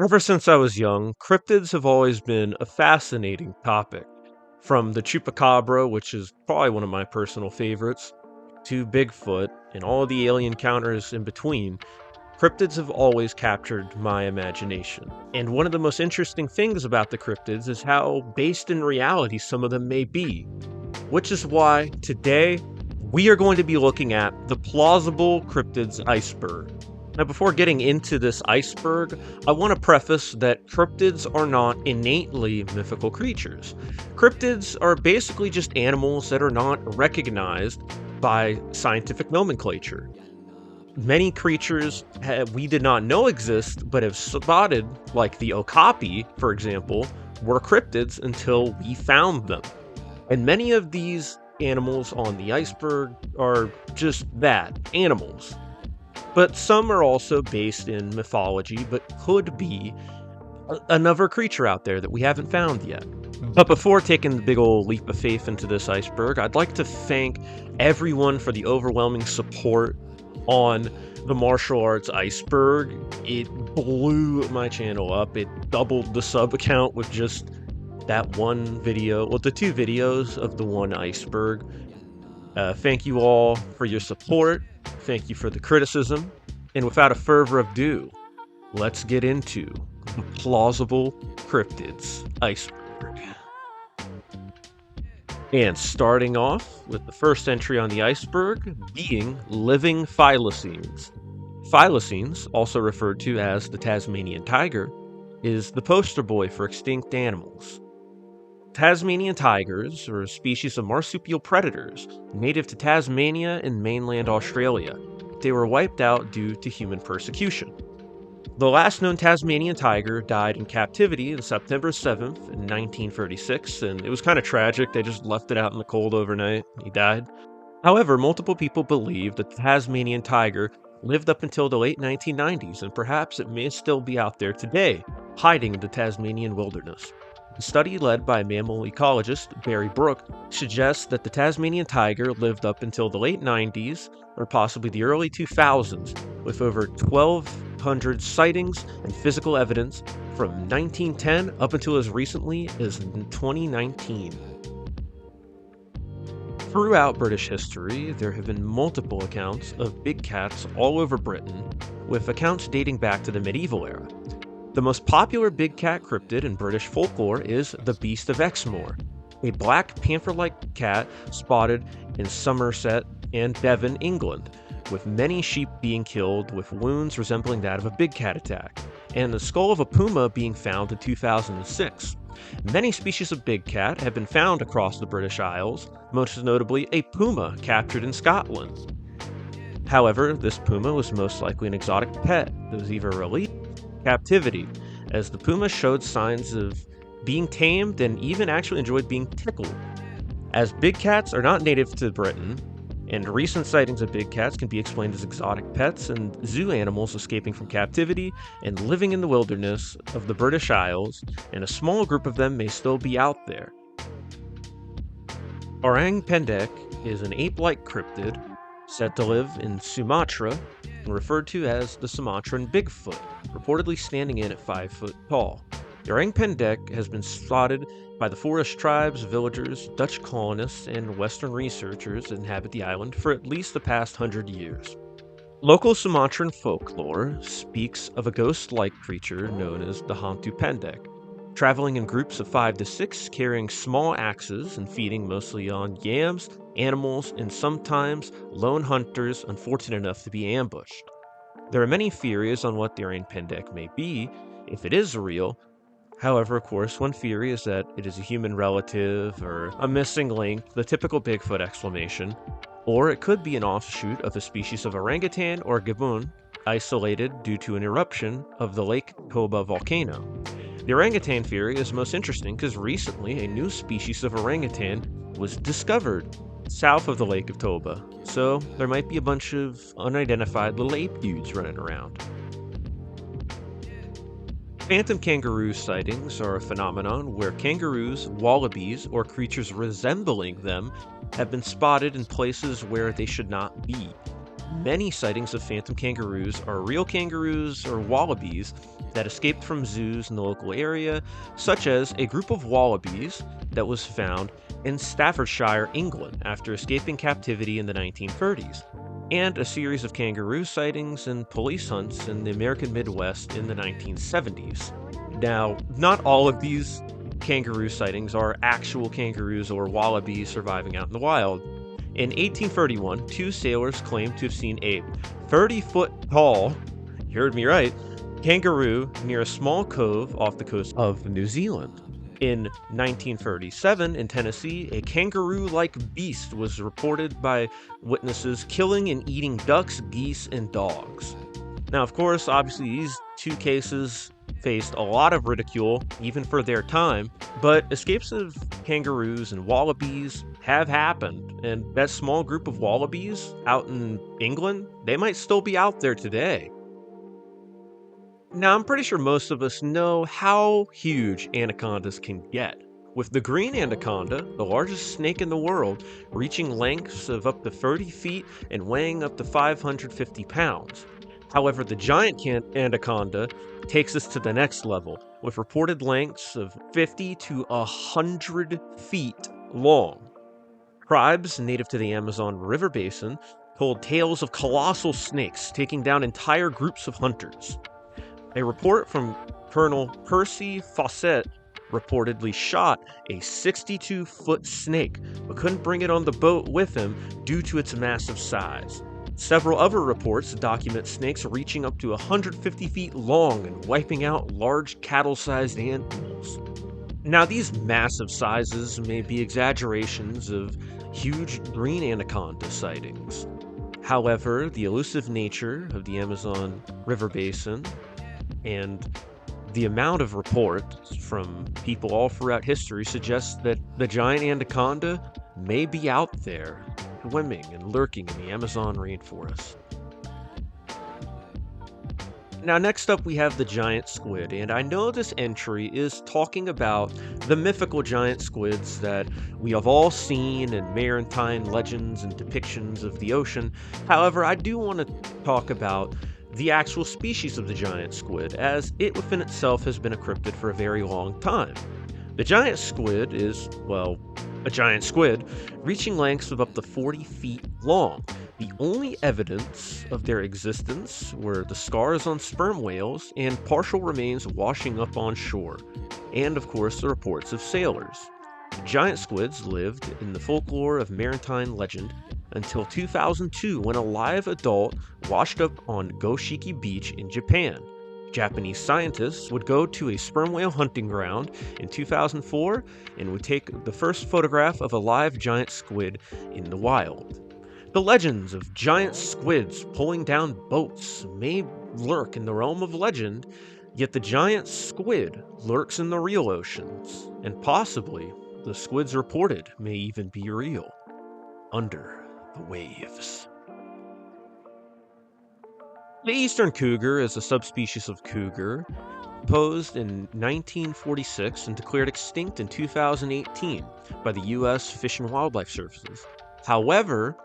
Ever since I was young, cryptids have always been a fascinating topic. From the chupacabra, which is probably one of my personal favorites, to Bigfoot and all the alien encounters in between, cryptids have always captured my imagination. And one of the most interesting things about the cryptids is how based in reality some of them may be, which is why today we are going to be looking at the Plausible Cryptids Iceberg. Now, before getting into this iceberg, I want to preface that cryptids are not innately mythical creatures. Cryptids are basically just animals that are not recognized by scientific nomenclature. Many creatures we did not know exist, but have spotted, like the okapi, for example, were cryptids until we found them. And many of these animals on the iceberg are just that, animals. But some are also based in mythology, but could be another creature out there that we haven't found yet. But before taking the big old leap of faith into this iceberg, I'd like to thank everyone for the overwhelming support on the martial arts iceberg. It blew my channel up. It doubled the sub account with just that one video, well, the two videos of the one iceberg. Thank you all for your support. Thank you for the criticism. And without a further ado, let's get into the Plausible Cryptids Iceberg. And starting off with the first entry on the iceberg being living thylacines. Thylacines, also referred to as the Tasmanian tiger, is the poster boy for extinct animals. Tasmanian tigers are a species of marsupial predators native to Tasmania and mainland Australia. They were wiped out due to human persecution. The last known Tasmanian tiger died in captivity on September 7th in 1936, and it was kind of tragic. They just left it out in the cold overnight. He died. However, multiple people believe that the Tasmanian tiger lived up until the late 1990s, and perhaps it may still be out there today, hiding in the Tasmanian wilderness. A study led by mammal ecologist Barry Brook suggests that the Tasmanian tiger lived up until the late 90s or possibly the early 2000s, with over 1,200 sightings and physical evidence from 1910 up until as recently as 2019. Throughout British history, there have been multiple accounts of big cats all over Britain, with accounts dating back to the medieval era. The most popular big cat cryptid in British folklore is the Beast of Exmoor, a black panther-like cat spotted in Somerset and Devon, England, with many sheep being killed with wounds resembling that of a big cat attack, and the skull of a puma being found in 2006. Many species of big cat have been found across the British Isles, most notably a puma captured in Scotland. However, this puma was most likely an exotic pet that was either released captivity, as the puma showed signs of being tamed and even actually enjoyed being tickled. As big cats are not native to Britain, and recent sightings of big cats can be explained as exotic pets and zoo animals escaping from captivity and living in the wilderness of the British Isles, and a small group of them may still be out there. Orang Pendek is an ape-like cryptid said to live in Sumatra and referred to as the Sumatran Bigfoot, reportedly standing in at 5 foot tall. The Orang Pendek has been spotted by the forest tribes, villagers, Dutch colonists, and Western researchers that inhabit the island for at least the past 100 years. Local Sumatran folklore speaks of a ghost-like creature known as the Hantu Pendek, traveling in groups of 5 to 6, carrying small axes and feeding mostly on yams, animals, and sometimes lone hunters unfortunate enough to be ambushed. There are many theories on what the Orang Pendek may be, if it is real. However, of course, one theory is that it is a human relative or a missing link, the typical Bigfoot explanation, or it could be an offshoot of a species of orangutan or gibbon isolated due to an eruption of the Lake Toba volcano. The orangutan theory is most interesting because recently a new species of orangutan was discovered south of the Lake of Toba, so there might be a bunch of unidentified little ape dudes running around. Phantom kangaroo sightings are a phenomenon where kangaroos, wallabies, or creatures resembling them have been spotted in places where they should not be. many sightings of phantom kangaroos are real kangaroos or wallabies that escaped from zoos in the local area, such as a group of wallabies that was found in Staffordshire, England, after escaping captivity in the 1930s, and a series of kangaroo sightings and police hunts in the American Midwest in the 1970s. Now, not all of these kangaroo sightings are actual kangaroos or wallabies surviving out in the wild. In 1831, two sailors claimed to have seen a 30-foot tall, you heard me right, kangaroo near a small cove off the coast of New Zealand. In 1937, in Tennessee, a kangaroo-like beast was reported by witnesses killing and eating ducks, geese, and dogs. Now, of course, obviously these two cases faced a lot of ridicule, even for their time, but escapes of kangaroos and wallabies have happened, and that small group of wallabies out in England, they might still be out there today. Now, I'm pretty sure most of us know how huge anacondas can get, with the green anaconda, the largest snake in the world, reaching lengths of up to 30 feet and weighing up to 550 pounds. However, the giant anaconda takes us to the next level, with reported lengths of 50 to 100 feet long. Tribes native to the Amazon River basin told tales of colossal snakes taking down entire groups of hunters. A report from Colonel Percy Fawcett reportedly shot a 62-foot snake, but couldn't bring it on the boat with him due to its massive size. Several other reports document snakes reaching up to 150 feet long and wiping out large cattle-sized animals. Now, these massive sizes may be exaggerations of huge green anaconda sightings. However, the elusive nature of the Amazon River basin and the amount of reports from people all throughout history suggests that the giant anaconda may be out there, swimming and lurking in the Amazon rainforest. Now, next up we have the giant squid, and I know this entry is talking about the mythical giant squids that we have all seen in maritime legends and depictions of the ocean. However, I do want to talk about the actual species of the giant squid, as it within itself has been a cryptid for a very long time. The giant squid is, well, a giant squid, reaching lengths of up to 40 feet long. The only evidence of their existence were the scars on sperm whales and partial remains washing up on shore, and of course the reports of sailors. Giant squids lived in the folklore of maritime legend until 2002, when a live adult washed up on Goshiki Beach in Japan. Japanese scientists would go to a sperm whale hunting ground in 2004 and would take the first photograph of a live giant squid in the wild. The legends of giant squids pulling down boats may lurk in the realm of legend, yet the giant squid lurks in the real oceans, and possibly the squids reported may even be real, under the waves. The Easern Cougar is a subspecies of cougar, proposed in 1946 and declared extinct in 2018 by the U.S. Fish and Wildlife Services. However,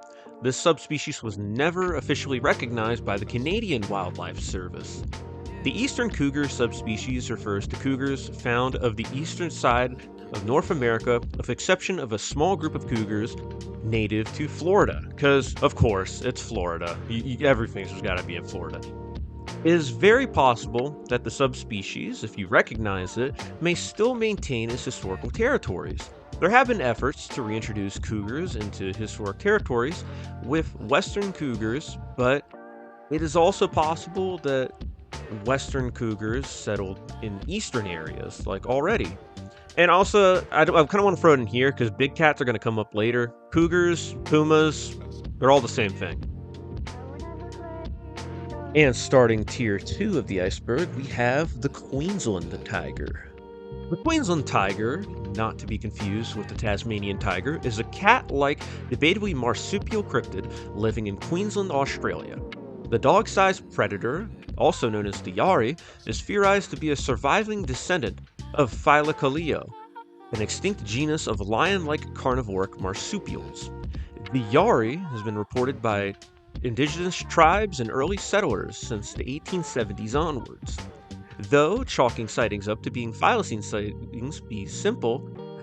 this subspecies was never officially recognized by the Canadian Wildlife Service. The Easern Cougar subspecies refers to cougars found of the eastern side of North America, with exception of a small group of cougars native to Florida, because of course it's Florida. Everything's got to be in Florida. It is very possible that the subspecies, if you recognize it, may still maintain its historical territories. There have been efforts to reintroduce cougars into historic territories with western cougars, but it is also possible that western cougars settled in eastern areas, like already. And also, I kind of want to throw it in here because big cats are going to come up later. Cougars, pumas, they're all the same thing. And starting tier 2 of the iceberg, we have the Queensland Tiger. The Queensland Tiger, not to be confused with the Tasmanian tiger, is a cat-like, debatably marsupial cryptid living in Queensland, Australia. The dog-sized predator, also known as the Yari, is theorized to be a surviving descendant of Thylacines, an extinct genus of lion-like carnivoric marsupials. The Yari has been reported by indigenous tribes and early settlers since the 1870s onwards. Though chalking sightings up to being Thylacine sightings be simple,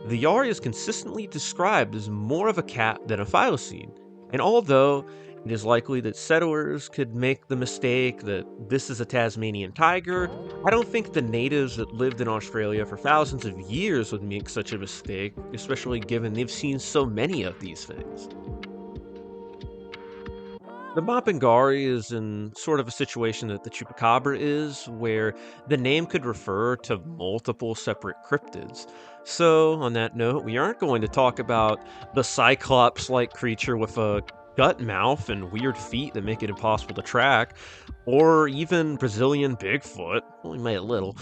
the Yari is consistently described as more of a cat than a thylacine, and although it is likely that settlers could make the mistake that this is a Tasmanian tiger, I don't think the natives that lived in Australia for thousands of years would make such a mistake, especially given they've seen so many of these things. The Mapinguari is in sort of a situation that the Chupacabra is, where the name could refer to multiple separate cryptids. So, on that note, we aren't going to talk about the Cyclops like creature with a gut mouth and weird feet that make it impossible to track, or even Brazilian Bigfoot, only may a little,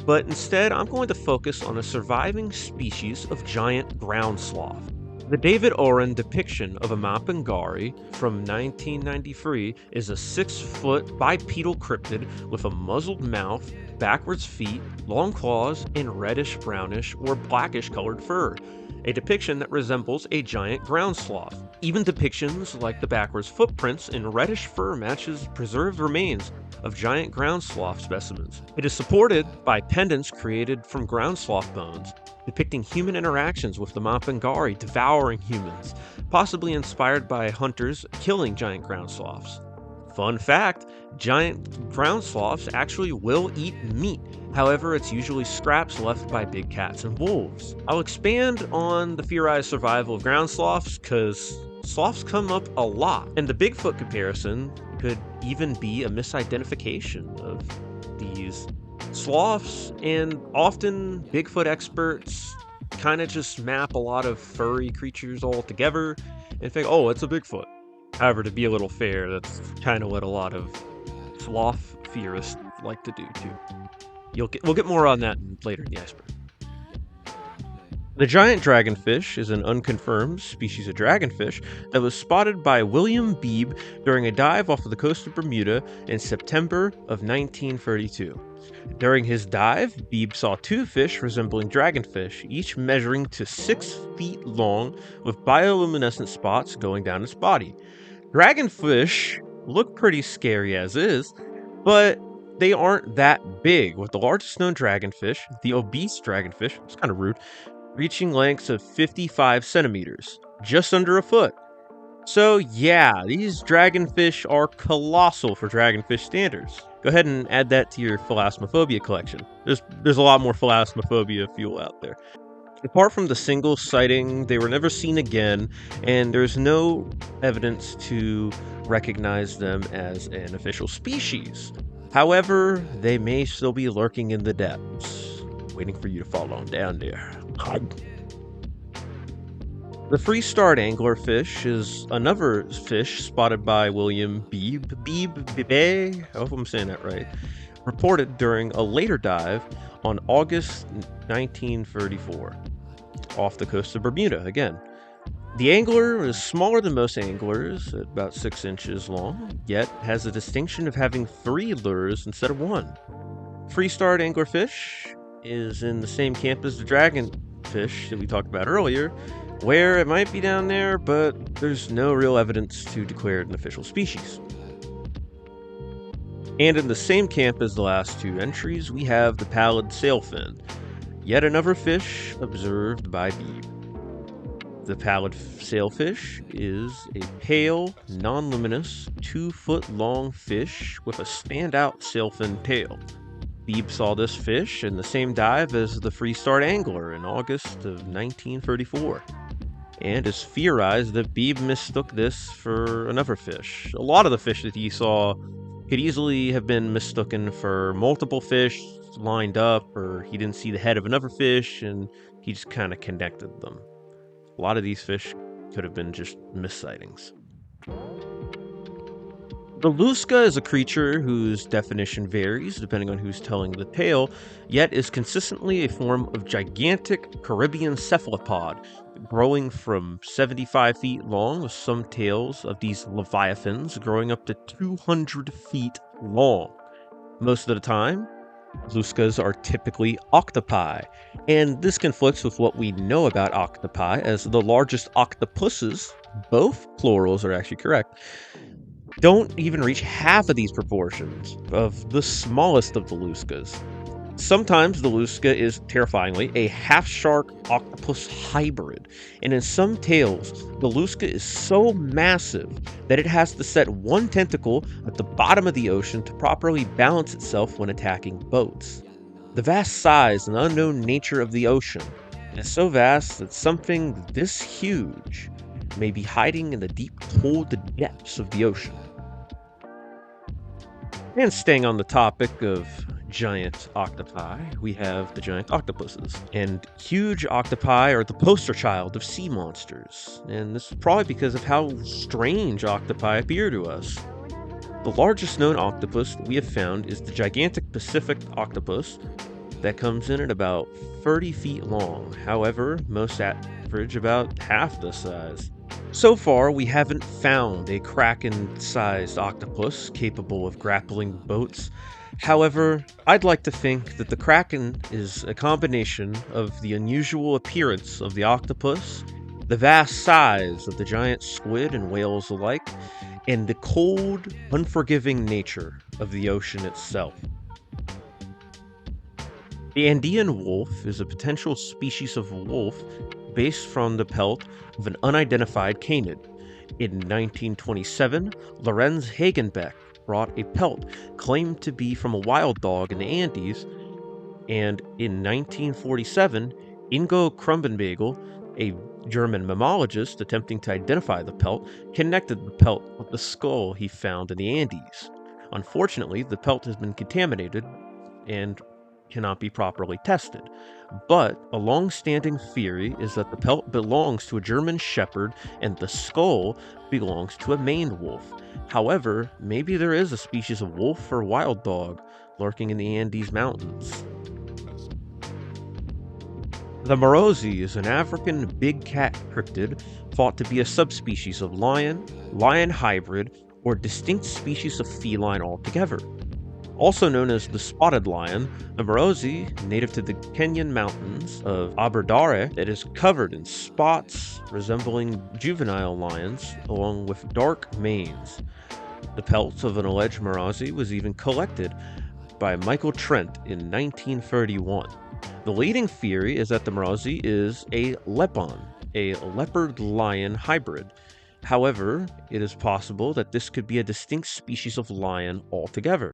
but instead I'm going to focus on a surviving species of giant ground sloth. The David Oren depiction of a Mapinguari from 1993 is a 6-foot bipedal cryptid with a muzzled mouth, backwards feet, long claws, and reddish brownish or blackish colored fur. A depiction that resembles a giant ground sloth. Even depictions like the backwards footprints and reddish fur matches preserved remains of giant ground sloth specimens. It is supported by pendants created from ground sloth bones, depicting human interactions with the Mapinguari devouring humans, possibly inspired by hunters killing giant ground sloths. Fun fact, giant ground sloths actually will eat meat, however it's usually scraps left by big cats and wolves. I'll expand on the theorized survival of ground sloths because sloths come up a lot, and the Bigfoot comparison could even be a misidentification of these sloths, and often Bigfoot experts kind of just map a lot of furry creatures all together and think, oh, it's a Bigfoot. However, to be a little fair, that's kind of what a lot of sloth theorists like to do too. We'll get more on that later in the iceberg. The giant dragonfish is an unconfirmed species of dragonfish that was spotted by William Beebe during a dive off of the coast of Bermuda in September of 1932. During his dive, Beebe saw 2 fish resembling dragonfish, each measuring to 6 feet long with bioluminescent spots going down its body. Dragonfish look pretty scary as is, but they aren't that big, with the largest known dragonfish, the obese dragonfish, it's kind of rude, reaching lengths of 55 centimeters, just under a foot. So yeah, these dragonfish are colossal for dragonfish standards. Go ahead and add that to your Thalassophobia collection. There's a lot more Thalassophobia fuel out there. Apart from the single sighting, they were never seen again, and there's no evidence to recognize them as an official species. However, they may still be lurking in the depths, waiting for you to fall on down there. The free-starred anglerfish is another fish spotted by William Beebe, I hope I'm saying that right, reported during a later dive on August 1934, off the coast of Bermuda again. The angler is smaller than most anglers, at about 6 inches long, yet has the distinction of having 3 lures instead of 1. Free-starred anglerfish is in the same camp as the dragonfish that we talked about earlier, where it might be down there, but there's no real evidence to declare it an official species. And in the same camp as the last 2 entries, we have the Pallid Sailfin, yet another fish observed by Beebe. The pallid sailfish is a pale, non-luminous, 2-foot-long fish with a standout sailfin tail. Beebe saw this fish in the same dive as the free-starred angler in August of 1934, and it's theorized that Beebe mistook this for another fish. A lot of the fish that he saw could easily have been mistaken for multiple fish lined up, or he didn't see the head of another fish and he just kind of connected them. A lot of these fish could have been just missightings. The Lusca is a creature whose definition varies depending on who's telling the tale, yet is consistently a form of gigantic Caribbean cephalopod, growing from 75 feet long, with some tales of these leviathans growing up to 200 feet long. Most of the time, Luscas are typically octopi, and this conflicts with what we know about octopi, as the largest octopuses, both plurals are actually correct, don't even reach half of these proportions of the smallest of the Luscas. Sometimes the Lusca is, terrifyingly, a half-shark octopus hybrid, and in some tales, the Lusca is so massive that it has to set one tentacle at the bottom of the ocean to properly balance itself when attacking boats. The vast size and unknown nature of the ocean is so vast that something this huge may be hiding in the deep, cold depths of the ocean. And staying on the topic of giant octopi, we have the giant octopuses. And huge octopi are the poster child of sea monsters, and this is probably because of how strange octopi appear to us. The largest known octopus we have found is the gigantic Pacific octopus that comes in at about 30 feet long. However, most average about half the size. So far, we haven't found a kraken-sized octopus capable of grappling boats. However, I'd like to think that the kraken is a combination of the unusual appearance of the octopus, the vast size of the giant squid and whales alike, and the cold, unforgiving nature of the ocean itself. The Andean wolf is a potential species of wolf based from the pelt of an unidentified canid. In 1927, Lorenz Hagenbeck brought a pelt claimed to be from a wild dog in the Andes, and in 1947, Ingo Krumbenbagel, a German mammologist attempting to identify the pelt, connected the pelt with the skull he found in the Andes. Unfortunately, the pelt has been contaminated and cannot be properly tested. But a long-standing theory is that the pelt belongs to a German shepherd and the skull belongs to a maned wolf. However, maybe there is a species of wolf or wild dog lurking in the Andes Mountains. The Marozi is an African big cat cryptid thought to be a subspecies of lion, lion hybrid, or distinct species of feline altogether. Also known as the spotted lion, the Marozi, native to the Kenyan mountains of Aberdare, it is covered in spots resembling juvenile lions, along with dark manes. The pelt of an alleged Marozi was even collected by Michael Trent in 1931. The leading theory is that the Marozi is a lepon, a leopard-lion hybrid. However, it is possible that this could be a distinct species of lion altogether.